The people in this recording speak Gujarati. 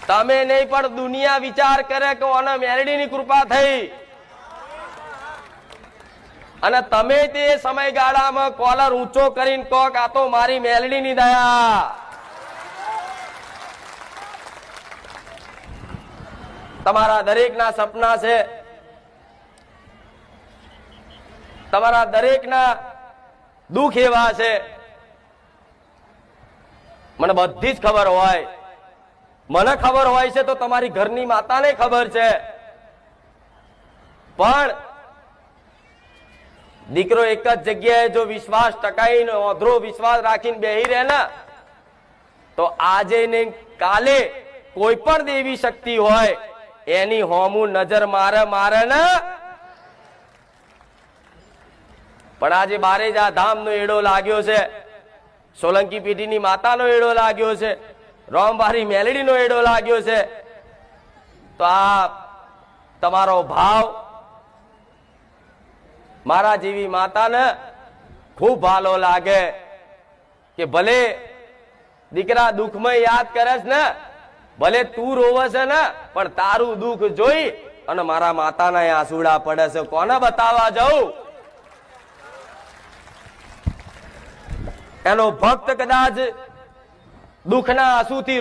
તમે નહીં પણ દુનિયા વિચાર કરે કે ઓને મેલડીની કૃપા થઈ, અને તમે તે સમયગાળામાં કોલર ઊંચો કરીને કહો કે આ તો મારી મેલડીની દયા. તમારા દરેકના સપના છે, તમારા દરેકના દુઃખ એવા છે, મને બધી જ ખબર હોય. મને ખબર હોય છે તો તમારી ઘરની માતાને ખબર છે. પણ દીકરો એક જ જગ્યાએ જો વિશ્વાસ ટકાઈને ઓધરો વિશ્વાસ રાખીને બેહી રહે ને, તો આજે ને કાલે કોઈ પણ દેવી શક્તિ હોય એની હોમું નજર મારે ને. પણ આજે બારેજા ધામનો એડો લાગ્યો છે, સોલંકી પેઢીની માતાનો એડો લાગ્યો છે, રોમબારી મેલડીનો એડો લાગ્યો છે. તો આ તમારો ભાવ મારા જેવી માતાને ખૂબ ભાલો લાગે કે ભલે દીકરા દુઃખમાં યાદ કરે છે ને, ભલે તું રોવે છે ને, પણ તારું દુઃખ જોઈ અને મારા માતાના આંસુડા પડે છે. કોને બતાવવા જવું? એનો ભક્ત કદાચ દુઃખના આંસુથી